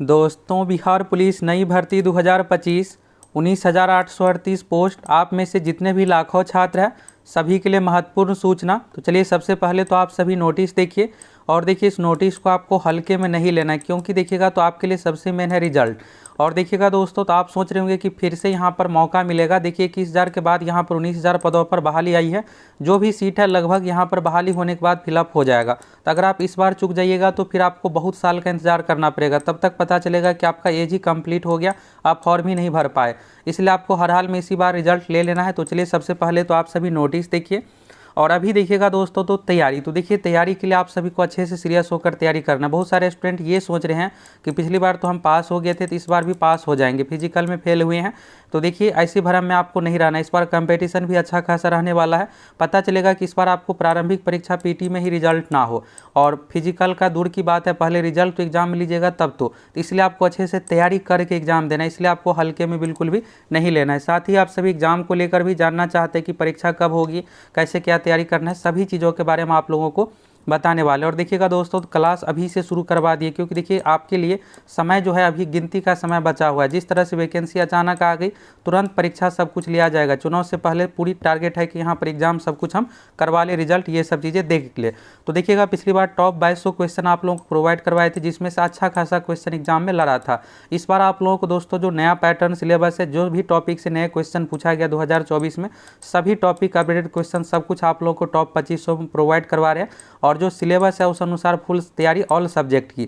दोस्तों, बिहार पुलिस नई भर्ती 2025 19,838 पोस्ट। आप में से जितने भी लाखों छात्र हैं सभी के लिए महत्वपूर्ण सूचना। तो चलिए, सबसे पहले तो आप सभी नोटिस देखिए और देखिए इस नोटिस को आपको हल्के में नहीं लेना है, क्योंकि देखिएगा तो आपके लिए सबसे मेन है रिजल्ट। और देखिएगा दोस्तों, तो आप सोच रहे होंगे कि फिर से यहाँ पर मौका मिलेगा। देखिए 21,000 के बाद यहाँ पर 19,000 पदों पर बहाली आई है। जो भी सीट है लगभग यहाँ पर बहाली होने के बाद फिलअप हो जाएगा। तो अगर आप इस बार चूक जाइएगा तो फिर आपको बहुत साल का इंतजार करना पड़ेगा। तब तक पता चलेगा कि आपका एज ही कंप्लीट हो गया, आप फॉर्म ही नहीं भर पाए। इसलिए आपको हर हाल में इसी बार रिजल्ट ले लेना है। तो चलिए, सबसे पहले तो आप सभी नोटिस देखिए और अभी देखिएगा दोस्तों तो तैयारी। तो देखिए, तैयारी के लिए आप सभी को अच्छे से सीरियस होकर तैयारी करना। बहुत सारे स्टूडेंट ये सोच रहे हैं कि पिछली बार तो हम पास हो गए थे तो इस बार भी पास हो जाएंगे, फिजिकल में फेल हुए हैं। तो देखिए, ऐसी भरम में आपको नहीं रहना। इस बार कंपटीशन भी अच्छा खासा रहने वाला है। पता चलेगा कि इस बार आपको प्रारंभिक परीक्षा पीटी में ही रिजल्ट ना हो, और फिजिकल का दूर की बात है, पहले रिजल्ट तो एग्जाम में लीजिएगा तब तो इसलिए आपको अच्छे से तैयारी करके एग्जाम देना है। इसलिए आपको हल्के में बिल्कुल भी नहीं लेना है। साथ ही आप सभी एग्जाम को लेकर भी जानना चाहते हैं कि परीक्षा कब होगी, कैसे क्या तैयारी करना है, सभी चीज़ों के बारे में आप लोगों को बताने वाले। और देखिएगा दोस्तों, तो क्लास अभी से शुरू करवा दिए, क्योंकि देखिए आपके लिए समय जो है अभी गिनती का समय बचा हुआ है। जिस तरह से वैकेंसी अचानक आ गई, तुरंत परीक्षा सब कुछ लिया जाएगा। चुनाव से पहले पूरी टारगेट है कि यहाँ पर एग्जाम सब कुछ हम करवा ले, रिजल्ट ये सब चीज़ें देख ले। तो देखिएगा, पिछली बार टॉप 2200 क्वेश्चन आप लोगों को प्रोवाइड करवाए थे, जिसमें से अच्छा खासा क्वेश्चन एग्जाम में लड़ा था। इस बार आप लोगों को दोस्तों जो नया पैटर्न सिलेबस है, जो भी टॉपिक से नए क्वेश्चन पूछा गया 2024 में, सभी टॉपिक अपडेटेड क्वेश्चन सब कुछ आप लोगों को टॉप 2500 में प्रोवाइड करवा रहे हैं। और जो सिलेबस है उस अनुसार फुल तैयारी ऑल सब्जेक्ट की।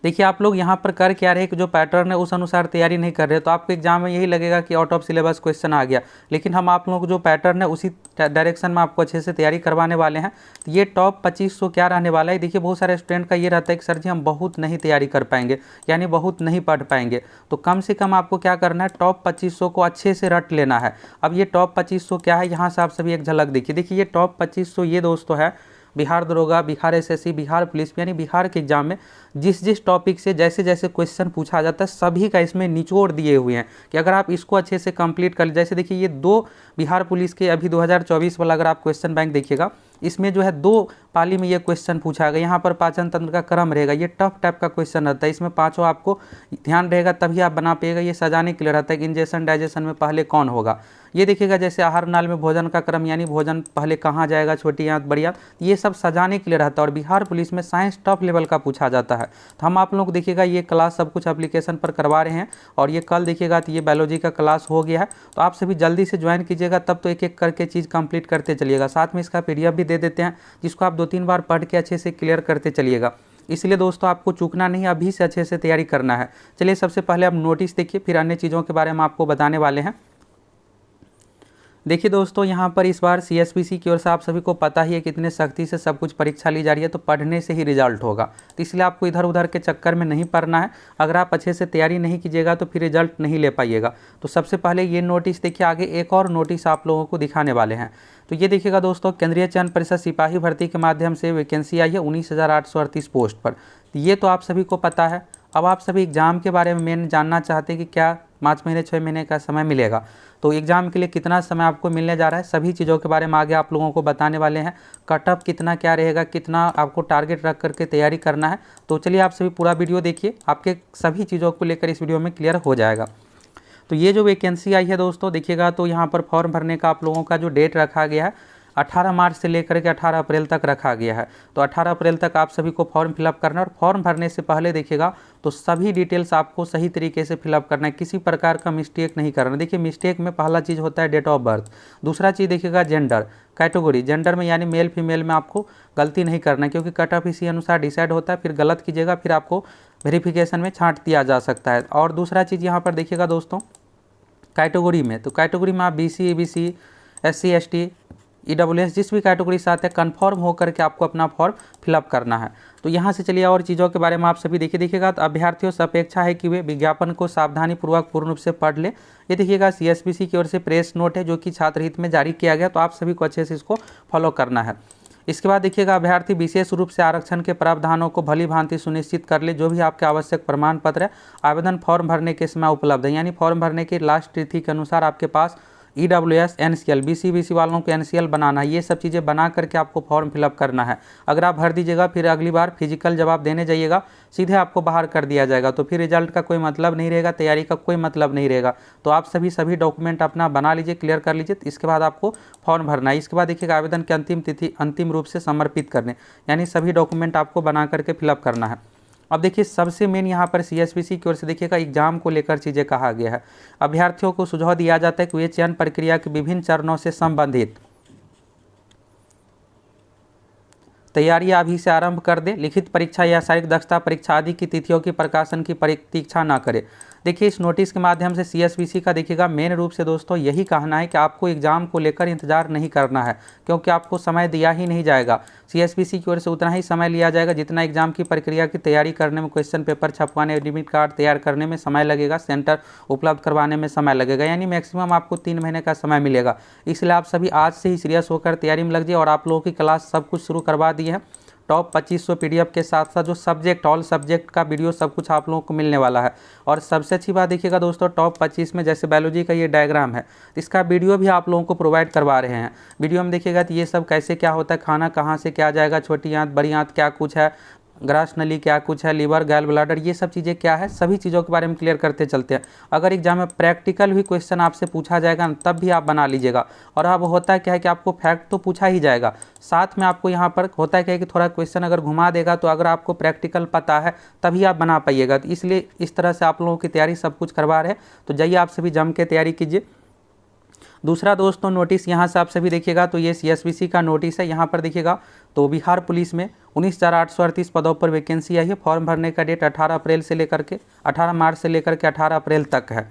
देखिए, आप लोग यहाँ पर कर क्या रहे कि जो पैटर्न है उस अनुसार तैयारी नहीं कर रहे, तो आपको एग्जाम में यही लगेगा कि आउट ऑफ सिलेबस क्वेश्चन आ गया। लेकिन हम आप लोगों को जो पैटर्न है उसी डायरेक्शन में आपको अच्छे से तैयारी करवाने वाले हैं। तो ये टॉप 2500 क्या रहने वाला है। देखिए, बहुत सारे स्टूडेंट का ये रहता है कि सर जी हम बहुत नहीं तैयारी कर पाएंगे, यानी बहुत नहीं पढ़ पाएंगे। तो कम से कम आपको क्या करना है, टॉप 2500 को अच्छे से रट लेना है। अब ये टॉप 2500 क्या है, यहाँ से आप सभी एक झलक देखिए। देखिए, ये टॉप 2500 ये दोस्तों है बिहार दरोगा, बिहार एसएससी, बिहार पुलिस, यानी बिहार के एग्जाम में जिस जिस टॉपिक से जैसे जैसे क्वेश्चन पूछा जाता है सभी का इसमें निचोड़ दिए हुए हैं कि अगर आप इसको अच्छे से कंप्लीट कर ले। जैसे देखिए, ये 2 बिहार पुलिस के अभी 2024 वाला अगर आप क्वेश्चन बैंक देखिएगा, इसमें जो है 2 पाली में ये क्वेश्चन पूछा गया। यहाँ पर पाचन तंत्र का क्रम रहेगा, ये टफ टाइप का क्वेश्चन रहता है। इसमें 5 आपको ध्यान रहेगा तभी आप बना पाइएगा। ये सजाने के लिए रहता है कि इंजेक्शन डाइजेशन में पहले कौन होगा। ये देखिएगा, जैसे आहार नाल में भोजन का क्रम, यानी भोजन पहले कहाँ जाएगा, छोटी आंत बड़ी आंत, ये सब सजाने के लिए रहता है। और बिहार पुलिस में साइंस टॉप लेवल का पूछा जाता है। तो हम आप लोग को देखिएगा ये क्लास सब कुछ एप्लीकेशन पर करवा रहे हैं। और ये कल देखिएगा तो ये बायोलॉजी का क्लास हो गया है। तो आप सभी जल्दी से ज्वाइन कीजिएगा, तब तो एक एक करके चीज़ कंप्लीट करते चलिएगा। साथ में इसका PDF भी दे देते हैं, जिसको आप 2-3 बार पढ़ के अच्छे से क्लियर करते चलिएगा। इसलिए दोस्तों आपको चूकना नहीं, अभी से अच्छे से तैयारी करना है। चलिए, सबसे पहले आप नोटिस देखिए, फिर अन्य चीज़ों के बारे में आपको बताने वाले हैं। देखिए दोस्तों, यहाँ पर इस बार CSPC की ओर से आप सभी को पता ही है कितने सख्ती से सब कुछ परीक्षा ली जा रही है। तो पढ़ने से ही रिजल्ट होगा, तो इसलिए आपको इधर उधर के चक्कर में नहीं पड़ना है। अगर आप अच्छे से तैयारी नहीं कीजिएगा तो फिर रिजल्ट नहीं ले पाइएगा। तो सबसे पहले ये नोटिस देखिए, आगे एक और नोटिस आप लोगों को दिखाने वाले हैं। तो ये देखिएगा दोस्तों, केंद्रीय चयन परिषद सिपाही भर्ती के माध्यम से वैकेंसी आई है 19,838 पोस्ट पर। तो ये तो आप सभी को पता है। अब आप सभी एग्ज़ाम के बारे में मेन जानना चाहते हैं कि क्या 5 महीने 6 महीने का समय मिलेगा, तो एग्ज़ाम के लिए कितना समय आपको मिलने जा रहा है, सभी चीज़ों के बारे में आगे आप लोगों को बताने वाले हैं। कट ऑफ कितना क्या रहेगा, कितना आपको टारगेट रख करके तैयारी करना है। तो चलिए, आप सभी पूरा वीडियो देखिए, आपके सभी चीज़ों को लेकर इस वीडियो में क्लियर हो जाएगा। तो ये जो वैकेंसी आई है दोस्तों, देखिएगा तो यहाँ पर फॉर्म भरने का आप लोगों का जो डेट रखा गया है 18 मार्च से लेकर के 18 अप्रैल तक रखा गया है। तो 18 अप्रैल तक आप सभी को फॉर्म फिलअप करना है। और फॉर्म भरने से पहले देखिएगा तो सभी डिटेल्स आपको सही तरीके से फिलअप करना है, किसी प्रकार का मिस्टेक नहीं करना। देखिए, मिस्टेक में पहला चीज़ होता है डेट ऑफ बर्थ, दूसरा चीज़ देखिएगा जेंडर, कैटेगरी, जेंडर में यानी मेल फीमेल में आपको गलती नहीं करना है, क्योंकि कट ऑफ इसी अनुसार डिसाइड होता है। फिर गलत कीजिएगा फिर आपको वेरिफिकेशन में छांट दिया जा सकता है। और दूसरा चीज़ यहाँ पर देखिएगा दोस्तों, कैटेगरी में, तो कैटेगरी में आप BC ABC SC ST EWS जिस भी कैटेगरी से आते हैं कन्फर्म होकर के आपको अपना फॉर्म फिलअप करना है। तो यहाँ से चलिए और चीज़ों के बारे में आप सभी देखिएगा। तो अभ्यर्थियों से अपेक्षा है कि वे विज्ञापन को सावधानीपूर्वक पूर्ण रूप से पढ़ ले। ये देखिएगा CSPC की ओर से प्रेस नोट है, जो कि छात्र हित में जारी किया गया। तो आप सभी को अच्छे से इसको फॉलो करना है। इसके बाद देखिएगा, अभ्यर्थी विशेष रूप से आरक्षण के प्रावधानों को भली भांति सुनिश्चित कर ले। जो भी आपके आवश्यक प्रमाण पत्र है आवेदन फॉर्म भरने के समय उपलब्ध है, यानी फॉर्म भरने की लास्ट तिथि के अनुसार आपके पास EWS NCL BC वालों को NCL बनाना है। ये सब चीज़ें बना करके आपको फॉर्म फिलअप करना है। अगर आप भर दीजिएगा फिर अगली बार फिजिकल जब आप देने जाइएगा सीधे आपको बाहर कर दिया जाएगा, तो फिर रिजल्ट का कोई मतलब नहीं रहेगा, तैयारी का कोई मतलब नहीं रहेगा। तो आप सभी डॉक्यूमेंट अपना बना लीजिए, क्लियर कर लीजिए, इसके बाद आपको फॉर्म भरना है। इसके बाद देखिएगा आवेदन की अंतिम तिथि अंतिम रूप से समर्पित करने, यानी सभी डॉक्यूमेंट आपको बना करके फिलअप करना है। अब देखिए सबसे मेन यहाँ पर CSBC की ओर से देखिएगा एग्जाम को लेकर चीज़ें कहा गया है। अभ्यर्थियों को सुझाव दिया जाता है कि वे चयन प्रक्रिया के विभिन्न चरणों से संबंधित तैयारियां अभी से आरंभ कर दे। लिखित परीक्षा या शारीरिक दक्षता परीक्षा आदि की तिथियों की प्रकाशन की प्रतीक्षा न करे। देखिए इस नोटिस के माध्यम से CSBC का देखिएगा मेन रूप से दोस्तों यही कहना है कि आपको एग्जाम को लेकर इंतजार नहीं करना है, क्योंकि आपको समय दिया ही नहीं जाएगा। CSBC की ओर से उतना ही समय लिया जाएगा जितना एग्जाम की प्रक्रिया की तैयारी करने में, क्वेश्चन पेपर छपवाने, एडमिट कार्ड तैयार करने में समय लगेगा, सेंटर उपलब्ध करवाने में समय लगेगा, यानी मैक्सिमम आपको 3 महीने का समय मिलेगा। इसलिए आप सभी आज से ही सीरियस होकर तैयारी में लग जाइए। और आप लोगों की क्लास सब कुछ शुरू करवा दी है। टॉप 2500 PDF के साथ साथ जो सब्जेक्ट ऑल सब्जेक्ट का वीडियो सब कुछ आप लोगों को मिलने वाला है। और सबसे अच्छी बात देखिएगा दोस्तों, टॉप 25 में जैसे बायोलॉजी का ये डायग्राम है, इसका वीडियो भी आप लोगों को प्रोवाइड करवा रहे हैं। वीडियो में देखिएगा तो ये सब कैसे क्या होता है, खाना कहाँ से क्या जाएगा, छोटी आंत बड़ी आंत क्या कुछ है, ग्रास नली क्या कुछ है, लीवर गैल ब्लाडर ये सब चीज़ें क्या है, सभी चीज़ों के बारे में क्लियर करते चलते हैं। अगर एग्जाम में प्रैक्टिकल भी क्वेश्चन आपसे पूछा जाएगा ना, तब भी आप बना लीजिएगा। और अब होता है क्या है कि आपको फैक्ट तो पूछा ही जाएगा, साथ में आपको यहाँ पर होता है क्या है कि थोड़ा क्वेश्चन अगर घुमा देगा, तो अगर आपको प्रैक्टिकल पता है तभी आप बना पाइएगा। तो इसलिए इस तरह से आप लोगों की तैयारी सब कुछ करवा रहे हैं। तो जाइए आप सभी जम के तैयारी कीजिए। दूसरा दोस्तों नोटिस यहाँ से आप सभी देखिएगा तो ये CSBC का नोटिस है। यहाँ पर देखिएगा तो बिहार पुलिस में 19,838 पदों पर वैकेंसी आई है। फॉर्म भरने का डेट 18 मार्च से लेकर के 18 अप्रैल तक है।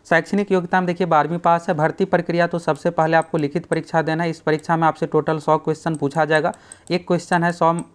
शैक्षणिक योग्यता में देखिए 12वीं पास है। भर्ती प्रक्रिया तो सबसे पहले आपको लिखित परीक्षा देना है। इस परीक्षा में आपसे टोटल 100 क्वेश्चन पूछा जाएगा। एक क्वेश्चन है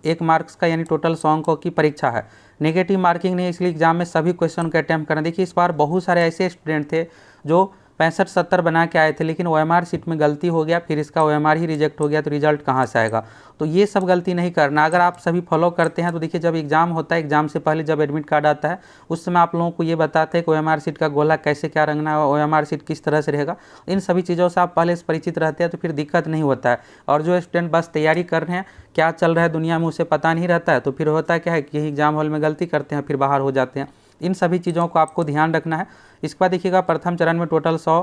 1 मार्क्स का, यानी टोटल 100 अंकों की परीक्षा है। नेगेटिव मार्किंग नहीं, इसलिए एग्जाम में सभी क्वेश्चन को अटैम्प्ट करना। देखिए इस बार बहुत सारे ऐसे स्टूडेंट थे जो 65-70 बना के आए थे, लेकिन OMR सीट में गलती हो गया, फिर इसका OMR ही रिजेक्ट हो गया, तो रिजल्ट कहाँ से आएगा। तो ये सब गलती नहीं करना। अगर आप सभी फॉलो करते हैं तो देखिए जब एग्जाम होता है, एग्जाम से पहले जब एडमिट कार्ड आता है, उस समय आप लोगों को ये बताते हैं कि OMR सीट का गोला कैसे क्या रंगना है, OMR सीट किस तरह से रहेगा। इन सभी चीज़ों से आप पहले से परिचित रहते हैं तो फिर दिक्कत नहीं होता है। और जो स्टूडेंट बस तैयारी कर रहे हैं, क्या चल रहा है दुनिया में उसे पता नहीं रहता है, तो फिर होता है क्या है कि एग्जाम हॉल में गलती करते हैं, फिर बाहर हो जाते हैं। इन सभी चीज़ों को आपको ध्यान रखना है। इसके बाद देखिएगा प्रथम चरण में टोटल 100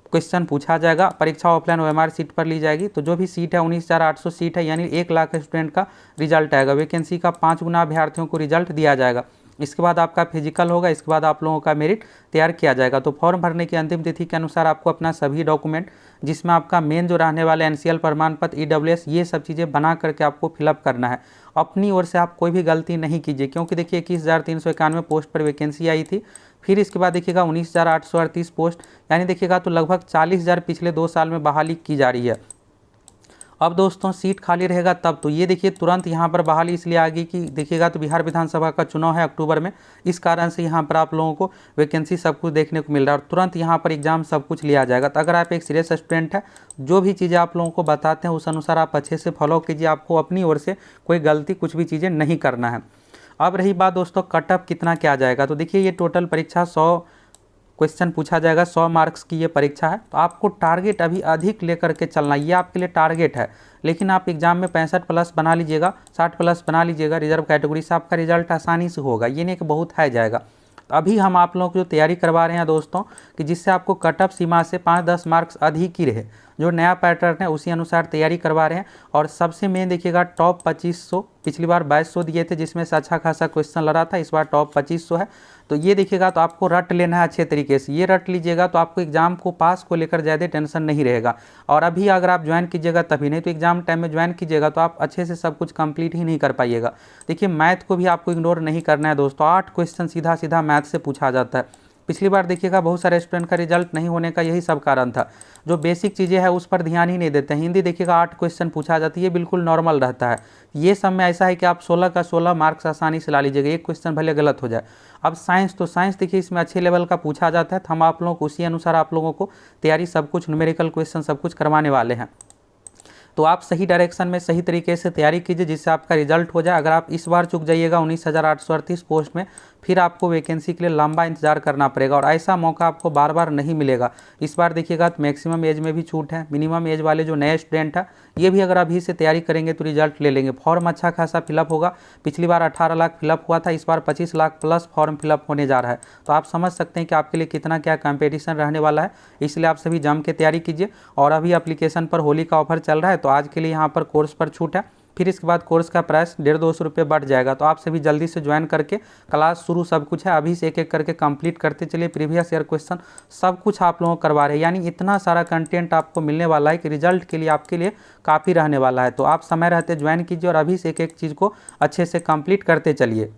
क्वेश्चन पूछा जाएगा। परीक्षा ऑफलाइन OMR सीट पर ली जाएगी। तो जो भी सीट है 19,800 सीट है, यानी 1 लाख स्टूडेंट का रिजल्ट आएगा। वैकेंसी का 5 गुना अभ्यर्थियों को रिजल्ट दिया जाएगा। इसके बाद आपका फिजिकल होगा, इसके बाद आप लोगों का मेरिट तैयार किया जाएगा। तो फॉर्म भरने की अंतिम तिथि के अनुसार आपको अपना सभी डॉक्यूमेंट, जिसमें आपका मेन जो रहने वाले NCL प्रमाण पत्र, EWS ये सब चीज़ें बना करके आपको फिलअप करना है। अपनी ओर से आप कोई भी गलती नहीं कीजिए, क्योंकि देखिए 21,391 पोस्ट पर वैकेंसी आई थी। फिर इसके बाद देखिएगा 19,838 पोस्ट, यानी देखिएगा तो लगभग 40,000 पिछले 2 साल में बहाली की जा रही है। अब दोस्तों सीट खाली रहेगा तब, तो ये देखिए तुरंत यहाँ पर बहाली इसलिए आ गई कि देखिएगा तो बिहार विधानसभा का चुनाव है अक्टूबर में, इस कारण से यहाँ पर आप लोगों को वैकेंसी सब कुछ देखने को मिल रहा है और तुरंत यहाँ पर एग्जाम सब कुछ लिया जाएगा। तो अगर आप एक सीरियस स्टूडेंट है, जो भी चीज़ें आप लोगों को बताते हैं उस अनुसार आप अच्छे से फॉलो कीजिए। आपको अपनी ओर से कोई गलती कुछ भी चीज़ें नहीं करना है। अब रही बात दोस्तों कट ऑफ कितना क्या जाएगा, तो देखिए ये टोटल परीक्षा 100 क्वेश्चन पूछा जाएगा, 100 मार्क्स की ये परीक्षा है। तो आपको टारगेट अभी अधिक लेकर के चलना, ये आपके लिए टारगेट है। लेकिन आप एग्जाम में 65+ बना लीजिएगा, 60+ बना लीजिएगा, रिजर्व कैटेगरी से आपका रिजल्ट आसानी से होगा। ये नहीं कि बहुत हाई जाएगा। तो अभी हम आप लोगों को जो तैयारी करवा रहे हैं दोस्तों, कि जिससे आपको कट ऑफ सीमा से 5-10 मार्क्स अधिक ही रहे, जो नया पैटर्न है उसी अनुसार तैयारी करवा रहे हैं। और सबसे मेन देखिएगा टॉप 2500, पिछली बार 2200 दिए थे, जिसमें से अच्छा खासा क्वेश्चन लड़ा था। इस बार टॉप 2500 है। तो ये देखिएगा तो आपको रट लेना है अच्छे तरीके से। ये रट लीजिएगा तो आपको एग्जाम को पास को लेकर ज़्यादा टेंशन नहीं रहेगा। और अभी अगर आप ज्वाइन कीजिएगा तभी, नहीं तो एग्जाम टाइम में ज्वाइन कीजिएगा तो आप अच्छे से सब कुछ कंप्लीट ही नहीं कर पाइएगा। देखिए मैथ को भी आपको इग्नोर नहीं करना है दोस्तों। 8 क्वेश्चन सीधा सीधा मैथ से पूछा जाता है। पिछली बार देखिएगा बहुत सारे स्टूडेंट का रिजल्ट नहीं होने का यही सब कारण था, जो बेसिक चीज़ें हैं उस पर ध्यान ही नहीं देते हैं। हिंदी देखिएगा 8 क्वेश्चन पूछा जाती है, बिल्कुल नॉर्मल रहता है। ये सब में ऐसा है कि आप 16 का 16 मार्क्स आसानी से ला लीजिएगा, एक क्वेश्चन भले गलत हो जाए। अब साइंस, तो साइंस देखिए इसमें अच्छे लेवल का पूछा जाता है। तो हम आप लोगों को उसी अनुसार आप लोगों को तैयारी सब कुछ, न्यूमेरिकल क्वेश्चन सब कुछ करवाने वाले हैं। तो आप सही डायरेक्शन में सही तरीके से तैयारी कीजिए, जिससे आपका रिजल्ट हो जाए। अगर आप इस बार चूक जाइएगा 19,838 पोस्ट में, फिर आपको वैकेंसी के लिए लंबा इंतजार करना पड़ेगा और ऐसा मौका आपको बार बार नहीं मिलेगा। इस बार देखिएगा तो मैक्सिमम एज में भी छूट है। मिनिमम एज वाले जो नए स्टूडेंट हैं ये भी अगर अभी से तैयारी करेंगे तो रिजल्ट ले लेंगे। फॉर्म अच्छा खासा फिलअप होगा। पिछली बार 18 लाख फिलअप हुआ था, इस बार 25 लाख प्लस फॉर्म फिलअप होने जा रहा है। तो आप समझ सकते हैं कि आपके लिए कितना क्या कंपटीशन रहने वाला है। इसलिए आप सभी जम के तैयारी कीजिए। और अभी एप्लीकेशन पर होली का ऑफर चल रहा है, तो आज के लिए यहाँ पर कोर्स पर छूट है। फिर इसके बाद कोर्स का प्राइस 150-200 रुपये बढ़ जाएगा। तो आप सभी जल्दी से ज्वाइन करके क्लास शुरू सब कुछ है, अभी से एक एक करके कंप्लीट करते चलिए। प्रीवियस ईयर क्वेश्चन सब कुछ आप लोगों को करवा रहे हैं, यानी इतना सारा कंटेंट आपको मिलने वाला है कि रिजल्ट के लिए आपके लिए काफ़ी रहने वाला है। तो आप समय रहते ज्वाइन कीजिए और अभी से एक एक चीज़ को अच्छे से कंप्लीट करते चलिए।